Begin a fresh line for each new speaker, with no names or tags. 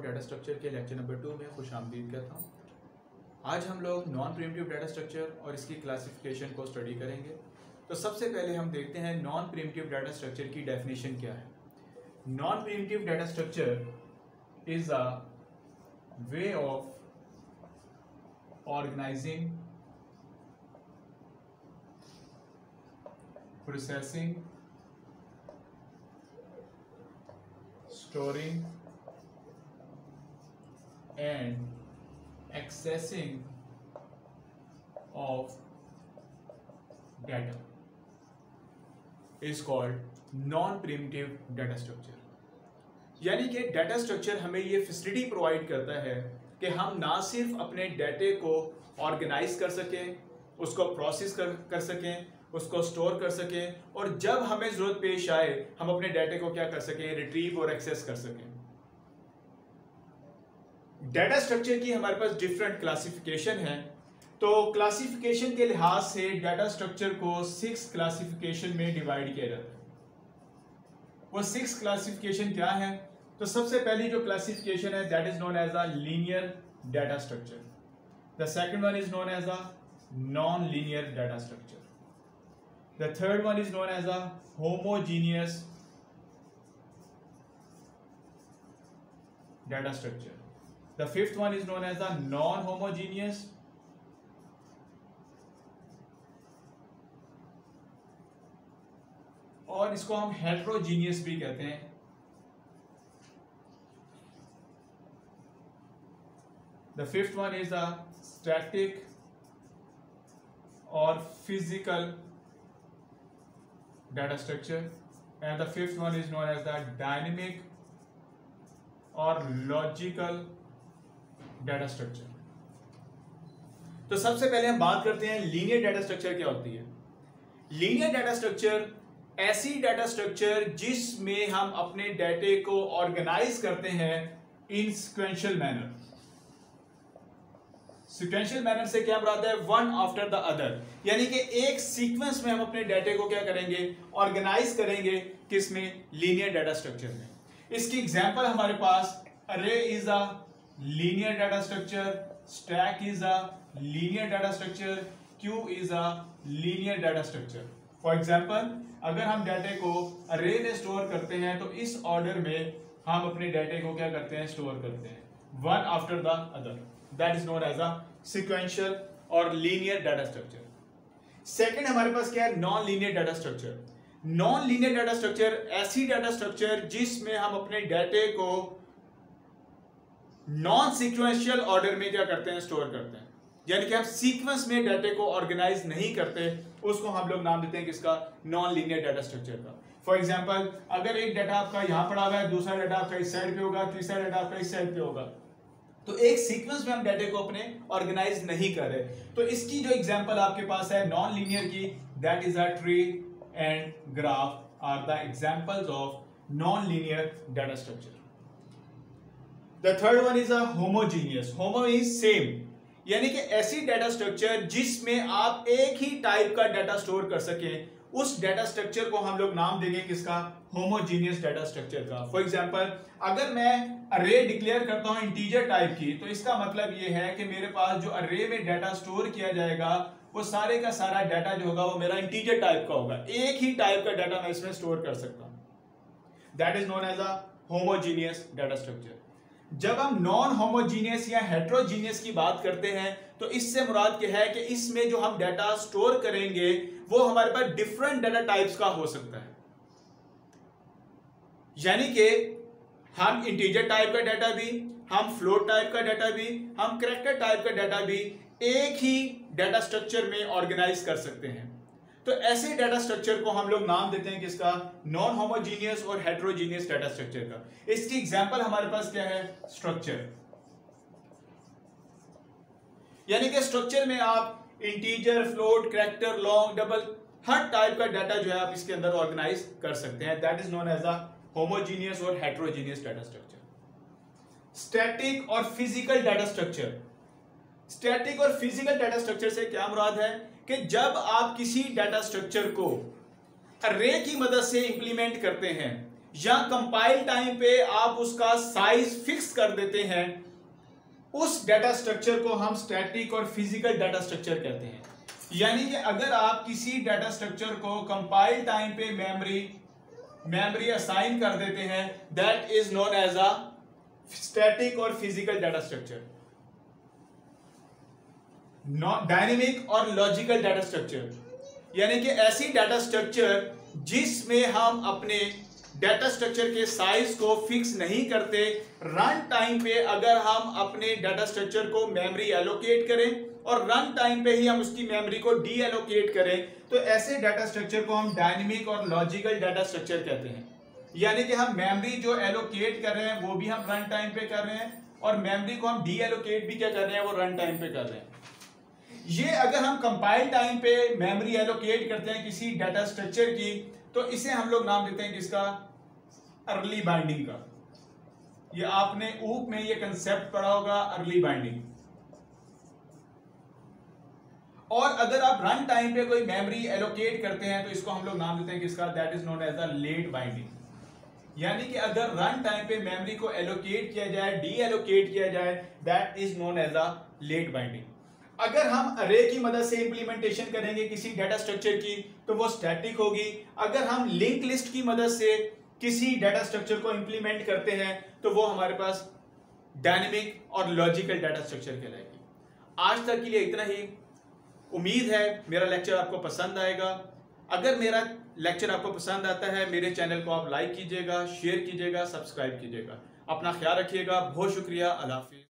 Data structure के lecture number 2 में खुशामदीद कहता हूँ। आज हम लोग नॉन प्रिमिटिव डाटा स्ट्रक्चर और इसकी क्लासिफिकेशन को स्टडी करेंगे। तो सबसे पहले हम देखते हैं नॉन प्रिमिटिव डाटा स्ट्रक्चर की डेफिनेशन क्या है। Non primitive data structure is a way of organising, processing, storing and accessing of data is called non-primitive data structure। यानी कि डाटा स्ट्रक्चर हमें ये फैसिलिटी प्रोवाइड करता है कि हम ना सिर्फ अपने डाटे को ऑर्गेनाइज कर सकें, उसको प्रोसेस कर सकें, उसको स्टोर कर सकें, और जब हमें जरूरत पेश आए हम अपने डाटे को क्या कर सकें, रिट्रीव और एक्सेस कर सकें। डाटा स्ट्रक्चर की हमारे पास डिफरेंट क्लासिफिकेशन है। तो क्लासिफिकेशन के लिहाज से डाटा स्ट्रक्चर को 6 क्लासिफिकेशन में डिवाइड किया जाता है। वो 6 क्लासिफिकेशन क्या है? तो सबसे पहली जो क्लासिफिकेशन है that is known as a linear data structure. The second one is known as a non linear data structure. The third one is known as a homogeneous data structure. The fifth one is known as a non-homogeneous. और इसको हम heterogeneous भी कहते हैं। The fifth one is a static or physical data structure, and the fifth one is known as the dynamic or logical data structure। तो सबसे पहले हम बात करते हैं लीनियर डाटा स्ट्रक्चर क्या होती है। लीनियर डाटा स्ट्रक्चर ऐसी डाटा स्ट्रक्चर जिसमें हम अपने डाटे को ऑर्गेनाइज करते हैं इन सिक्वेंशियल मैनर। सिक्वेंशियल मैनर से क्या मुराद है? वन आफ्टर द अदर, यानी कि एक सीक्वेंस में हम अपने डाटे को क्या करेंगे, ऑर्गेनाइज करेंगे। किसमें? लीनियर डाटा स्ट्रक्चर में। इसकी एग्जांपल हमारे पास अरे is a linear data structure, stack is a linear data structure, Q is a linear data structure. For example अगर हम डाटे को अरे में स्टोर करते हैं तो इस ऑर्डर में हम अपने डाटे को क्या करते हैं, स्टोर करते हैं, one after the other. That is known as a sequential और linear data structure। Second हमारे पास क्या है? Non-linear data structure। Non-linear data structure ऐसी data structure जिसमें हम अपने डाटे को non-sequential order में क्या करते हैं, स्टोर करते हैं। यानी कि हम सीक्वेंस में डाटे को ऑर्गेनाइज नहीं करते, उसको हम लोग नाम देते हैं किसका? नॉन-लीनियर डाटा स्ट्रक्चर का। फॉर एग्जाम्पल अगर एक डाटा आपका यहां पड़ा हुआ है, दूसरा डाटा आपका इस साइड पे होगा, तीसरा डाटा आपका इस साइड पे होगा, तो एक सीक्वेंस में हम डाटे को अपने ऑर्गेनाइज नहीं कर रहे। तो इसकी जो एग्जांपल आपके पास है नॉन लीनियर की, that is a tree and graph are the examples of non linear data structure. The third one is a homogeneous. Homo is same, यानी कि ऐसी डाटा स्ट्रक्चर जिसमें आप एक ही टाइप का डाटा स्टोर कर सके, उस डाटा स्ट्रक्चर को हम लोग नाम देंगे किसका? होमोजीनियस डाटा स्ट्रक्चर का। फॉर एग्जांपल अगर मैं अरे डिक्लेयर करता हूं इंटीजर टाइप की, तो इसका मतलब ये है कि मेरे पास जो अरे में डाटा स्टोर किया जाएगा वो सारे का सारा डाटा जो होगा वो मेरा इंटीजर टाइप का होगा। एक ही टाइप का डाटा मैं इसमें स्टोर कर सकता हूं। That is known as a homogeneous data structure. जब हम नॉन होमोजीनियस या हेट्रोजीनियस की बात करते हैं तो इससे मुराद क्या है कि इसमें जो हम डाटा स्टोर करेंगे वो हमारे पास डिफरेंट डाटा टाइप्स का हो सकता है। यानी कि हम इंटीजर टाइप का डाटा भी, हम फ्लोट टाइप का डाटा भी, हम कैरेक्टर टाइप का डाटा भी एक ही डाटा स्ट्रक्चर में ऑर्गेनाइज कर सकते हैं। तो ऐसे डाटा स्ट्रक्चर को हम लोग नाम देते हैं किसका? नॉन होमोजीनियस और हेट्रोजीनियस डाटा स्ट्रक्चर का। इसकी एग्जांपल हमारे पास क्या है? स्ट्रक्चर। यानी कि स्ट्रक्चर में आप integer, float, character, long, double, हर टाइप का डाटा जो है आप इसके अंदर ऑर्गेनाइज कर सकते हैं। That is known as a homogeneous और हेट्रोजीनियस डाटा स्ट्रक्चर। स्टैटिक और फिजिकल डाटा स्ट्रक्चर। स्टैटिक और फिजिकल डाटा स्ट्रक्चर से क्या मुराद है कि जब आप किसी डाटा स्ट्रक्चर को अरे की मदद से इंप्लीमेंट करते हैं, या कंपाइल टाइम पे आप उसका साइज फिक्स कर देते हैं, उस डाटा स्ट्रक्चर को हम स्टैटिक और फिजिकल डाटा स्ट्रक्चर कहते हैं। यानी कि अगर आप किसी डाटा स्ट्रक्चर को कंपाइल टाइम पे मेमोरी असाइन कर देते हैं, that is known as a static और फिजिकल डाटा स्ट्रक्चर। डायनेमिक और लॉजिकल डाटा स्ट्रक्चर, यानी कि ऐसी डाटा स्ट्रक्चर जिसमें हम अपने डाटा स्ट्रक्चर के साइज को फिक्स नहीं करते, रन टाइम पे अगर हम अपने डाटा स्ट्रक्चर को मेमोरी एलोकेट करें और रन टाइम पे ही हम उसकी मेमोरी को डी एलोकेट करें, तो ऐसे डाटा स्ट्रक्चर को हम डायनेमिक और लॉजिकल डाटा स्ट्रक्चर कहते हैं। यानी कि हम मेमोरी जो एलोकेट कर रहे हैं वो भी हम रन टाइम पे कर रहे हैं, और मेमोरी को हम डी एलोकेट भी क्या कर रहे हैं, वो रन टाइम पे कर रहे हैं। ये अगर हम कंपाइल टाइम पे मेमोरी एलोकेट करते हैं किसी डाटा स्ट्रक्चर की, तो इसे हम लोग नाम देते हैं किसका, अर्ली बाइंडिंग का। ये आपने ऊप में ये कंसेप्ट पढ़ा होगा, अर्ली बाइंडिंग। और अगर आप रन टाइम पे कोई मेमोरी एलोकेट करते हैं तो इसको हम लोग नाम देते हैं किसका, that is known as the late binding. यानी कि अगर रन टाइम पे मेमोरी को एलोकेट किया जाए, डी एलोकेट किया जाए, that is known as the late binding. अगर हम अरे की मदद से इंप्लीमेंटेशन करेंगे किसी डाटा स्ट्रक्चर की तो वो स्टैटिक होगी। अगर हम लिंक लिस्ट की मदद से किसी डाटा स्ट्रक्चर को इंप्लीमेंट करते हैं तो वो हमारे पास डायनेमिक और लॉजिकल डाटा स्ट्रक्चर कहलाएगी। आज तक के लिए इतना ही। उम्मीद है मेरा लेक्चर आपको पसंद आएगा। अगर मेरा लेक्चर आपको पसंद आता है, मेरे चैनल को आप लाइक कीजिएगा, शेयर कीजिएगा, सब्सक्राइब कीजिएगा। अपना ख्याल रखिएगा। बहुत शुक्रिया। अल्लाह हाफिज़।